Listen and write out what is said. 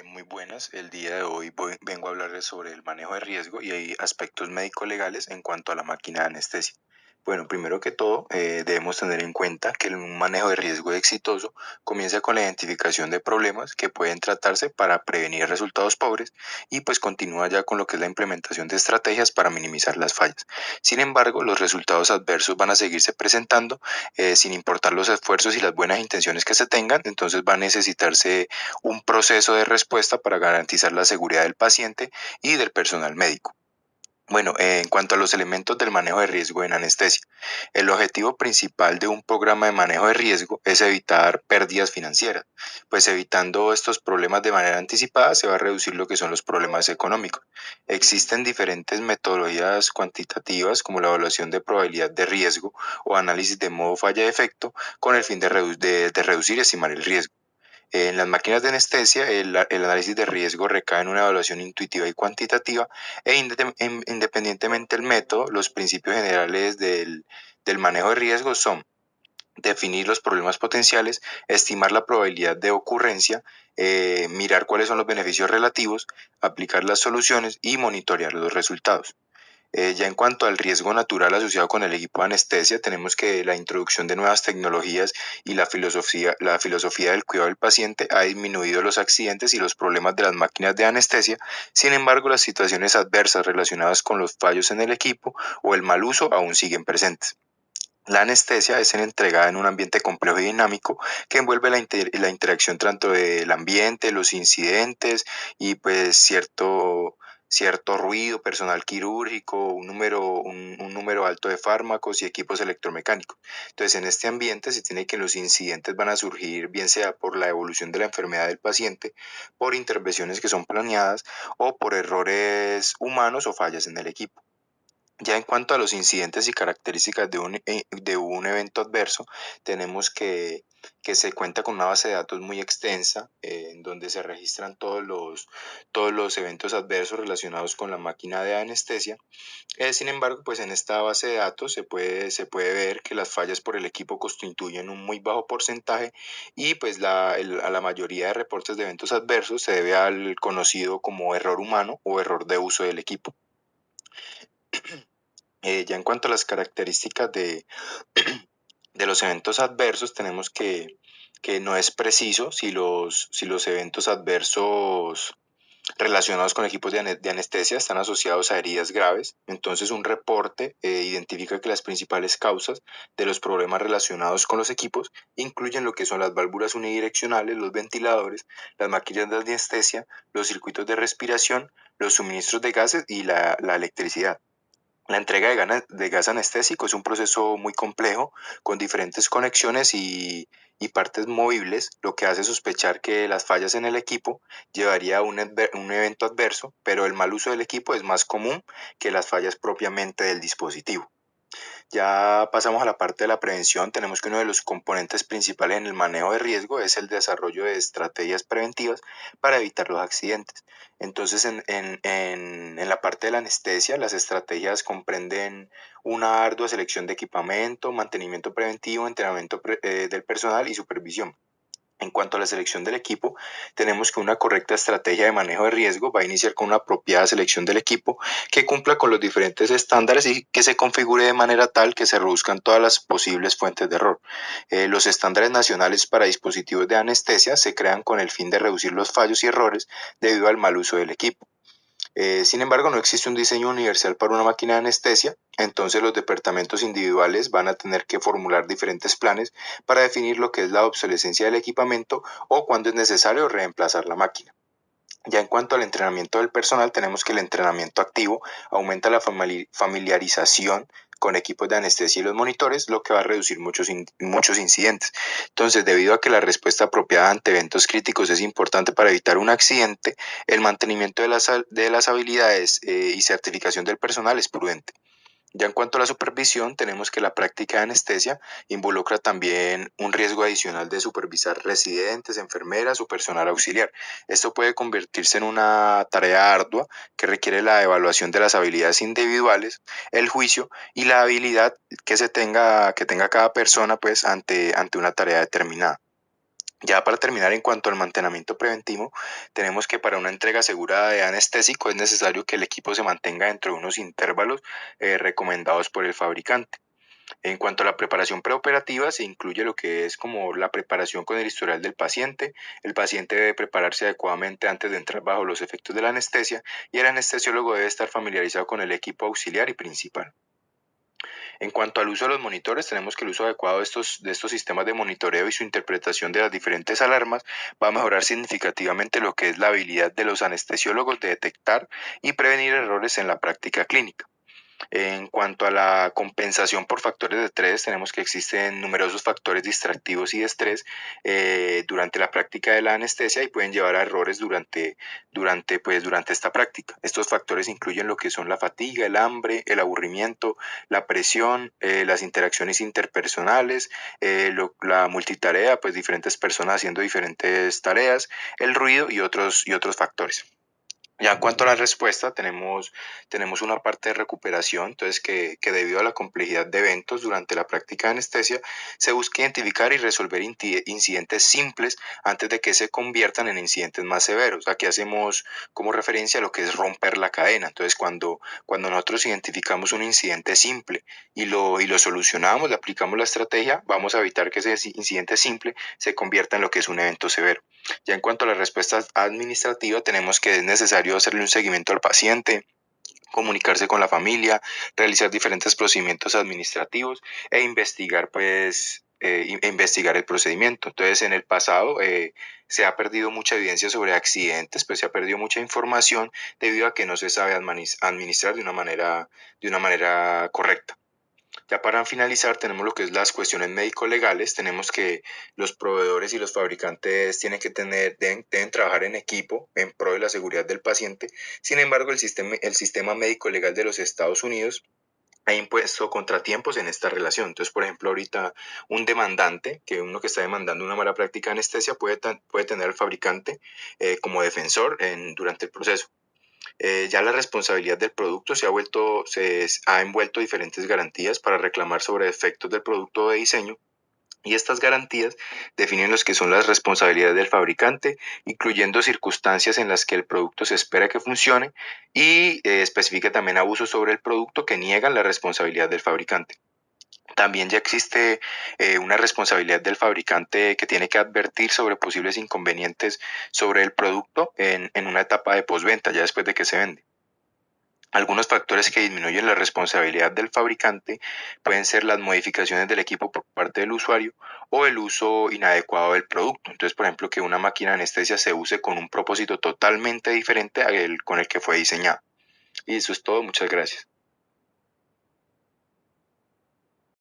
Muy buenas. El día de hoy vengo a hablarles sobre el manejo de riesgo y hay aspectos médico-legales en cuanto a la máquina de anestesia. Bueno, primero que todo, debemos tener en cuenta que un manejo de riesgo exitoso comienza con la identificación de problemas que pueden tratarse para prevenir resultados pobres y pues continúa ya con lo que es la implementación de estrategias para minimizar las fallas. Sin embargo, los resultados adversos van a seguirse presentando sin importar los esfuerzos y las buenas intenciones que se tengan, entonces va a necesitarse un proceso de respuesta para garantizar la seguridad del paciente y del personal médico. Bueno, en cuanto a los elementos del manejo de riesgo en anestesia, el objetivo principal de un programa de manejo de riesgo es evitar pérdidas financieras, pues evitando estos problemas de manera anticipada se va a reducir lo que son los problemas económicos. Existen diferentes metodologías cuantitativas como la evaluación de probabilidad de riesgo o análisis de modo falla-efecto con el fin de reducir y estimar el riesgo. En las máquinas de anestesia, el análisis de riesgo recae en una evaluación intuitiva y cuantitativa independientemente del método, los principios generales del manejo de riesgos son definir los problemas potenciales, estimar la probabilidad de ocurrencia, mirar cuáles son los beneficios relativos, aplicar las soluciones y monitorear los resultados. Ya en cuanto al riesgo natural asociado con el equipo de anestesia, tenemos que la introducción de nuevas tecnologías y la filosofía del cuidado del paciente ha disminuido los accidentes y los problemas de las máquinas de anestesia. Sin embargo, las situaciones adversas relacionadas con los fallos en el equipo o el mal uso aún siguen presentes. La anestesia es entregada en un ambiente complejo y dinámico que envuelve la interacción tanto del ambiente, los incidentes y pues cierto ruido, personal quirúrgico, un número alto de fármacos y equipos electromecánicos. Entonces, en este ambiente se tiene que los incidentes van a surgir bien sea por la evolución de la enfermedad del paciente, por intervenciones que son planeadas o por errores humanos o fallas en el equipo. Ya en cuanto a los incidentes y características de un evento adverso, tenemos que se cuenta con una base de datos muy extensa, en donde se registran todos los eventos adversos relacionados con la máquina de anestesia. Sin embargo, pues en esta base de datos se puede ver que las fallas por el equipo constituyen un muy bajo porcentaje y pues a la mayoría de reportes de eventos adversos se debe al conocido como error humano o error de uso del equipo. Ya en cuanto a las características de los eventos adversos, tenemos que no es preciso si los eventos adversos relacionados con equipos de anestesia están asociados a heridas graves. Entonces, un reporte identifica que las principales causas de los problemas relacionados con los equipos incluyen lo que son las válvulas unidireccionales, los ventiladores, las máquinas de anestesia, los circuitos de respiración, los suministros de gases y la electricidad. La entrega de gas anestésico es un proceso muy complejo, con diferentes conexiones y partes movibles, lo que hace sospechar que las fallas en el equipo llevaría a un evento adverso, pero el mal uso del equipo es más común que las fallas propiamente del dispositivo. Ya pasamos a la parte de la prevención. Tenemos que uno de los componentes principales en el manejo de riesgo es el desarrollo de estrategias preventivas para evitar los accidentes. Entonces, en la parte de la anestesia, las estrategias comprenden una ardua selección de equipamiento, mantenimiento preventivo, entrenamiento del personal y supervisión. En cuanto a la selección del equipo, tenemos que una correcta estrategia de manejo de riesgo va a iniciar con una apropiada selección del equipo que cumpla con los diferentes estándares y que se configure de manera tal que se reduzcan todas las posibles fuentes de error. Los estándares nacionales para dispositivos de anestesia se crean con el fin de reducir los fallos y errores debido al mal uso del equipo. Sin embargo, no existe un diseño universal para una máquina de anestesia, entonces los departamentos individuales van a tener que formular diferentes planes para definir lo que es la obsolescencia del equipamiento o cuándo es necesario reemplazar la máquina. Ya en cuanto al entrenamiento del personal, tenemos que el entrenamiento activo aumenta la familiarización con equipos de anestesia y los monitores, lo que va a reducir muchos incidentes. Entonces, debido a que la respuesta apropiada ante eventos críticos es importante para evitar un accidente, el mantenimiento de las habilidades y certificación del personal es prudente. Ya en cuanto a la supervisión, tenemos que la práctica de anestesia involucra también un riesgo adicional de supervisar residentes, enfermeras o personal auxiliar. Esto puede convertirse en una tarea ardua que requiere la evaluación de las habilidades individuales, el juicio y la habilidad que tenga cada persona pues ante una tarea determinada. Ya para terminar, en cuanto al mantenimiento preventivo, tenemos que para una entrega segura de anestésico es necesario que el equipo se mantenga dentro de unos intervalos recomendados por el fabricante. En cuanto a la preparación preoperativa, se incluye lo que es como la preparación con el historial del paciente. El paciente debe prepararse adecuadamente antes de entrar bajo los efectos de la anestesia y el anestesiólogo debe estar familiarizado con el equipo auxiliar y principal. En cuanto al uso de los monitores, tenemos que el uso adecuado de estos sistemas de monitoreo y su interpretación de las diferentes alarmas va a mejorar significativamente lo que es la habilidad de los anestesiólogos de detectar y prevenir errores en la práctica clínica. En cuanto a la compensación por factores de estrés, tenemos que existen numerosos factores distractivos y de estrés durante la práctica de la anestesia y pueden llevar a errores durante esta práctica. Estos factores incluyen lo que son la fatiga, el hambre, el aburrimiento, la presión, las interacciones interpersonales, la multitarea, pues diferentes personas haciendo diferentes tareas, el ruido y otros factores. Ya en cuanto a la respuesta, tenemos una parte de recuperación, entonces que debido a la complejidad de eventos durante la práctica de anestesia, se busca identificar y resolver incidentes simples antes de que se conviertan en incidentes más severos. Aquí hacemos como referencia a lo que es romper la cadena. Entonces, cuando nosotros identificamos un incidente simple y lo solucionamos, le aplicamos la estrategia, vamos a evitar que ese incidente simple se convierta en lo que es un evento severo. Ya en cuanto a la respuesta administrativa, tenemos que es necesario hacerle un seguimiento al paciente, comunicarse con la familia, realizar diferentes procedimientos administrativos e investigar, investigar el procedimiento. Entonces, en el pasado se ha perdido mucha evidencia sobre accidentes, pues se ha perdido mucha información debido a que no se sabe administrar de una manera correcta. Ya para finalizar, tenemos lo que es las cuestiones médico-legales. Tenemos que los proveedores y los fabricantes deben trabajar en equipo en pro de la seguridad del paciente. Sin embargo, el sistema médico-legal de los Estados Unidos ha impuesto contratiempos en esta relación. Entonces, por ejemplo, ahorita un demandante, que uno que está demandando una mala práctica de anestesia, puede tener al fabricante como defensor durante el proceso. Ya la responsabilidad del producto ha envuelto diferentes garantías para reclamar sobre efectos del producto de diseño y estas garantías definen los que son las responsabilidades del fabricante, incluyendo circunstancias en las que el producto se espera que funcione y especifica también abusos sobre el producto que niegan la responsabilidad del fabricante. También ya existe una responsabilidad del fabricante que tiene que advertir sobre posibles inconvenientes sobre el producto en una etapa de postventa, ya después de que se vende. Algunos factores que disminuyen la responsabilidad del fabricante pueden ser las modificaciones del equipo por parte del usuario o el uso inadecuado del producto. Entonces, por ejemplo, que una máquina de anestesia se use con un propósito totalmente diferente con el que fue diseñada. Y eso es todo. Muchas gracias.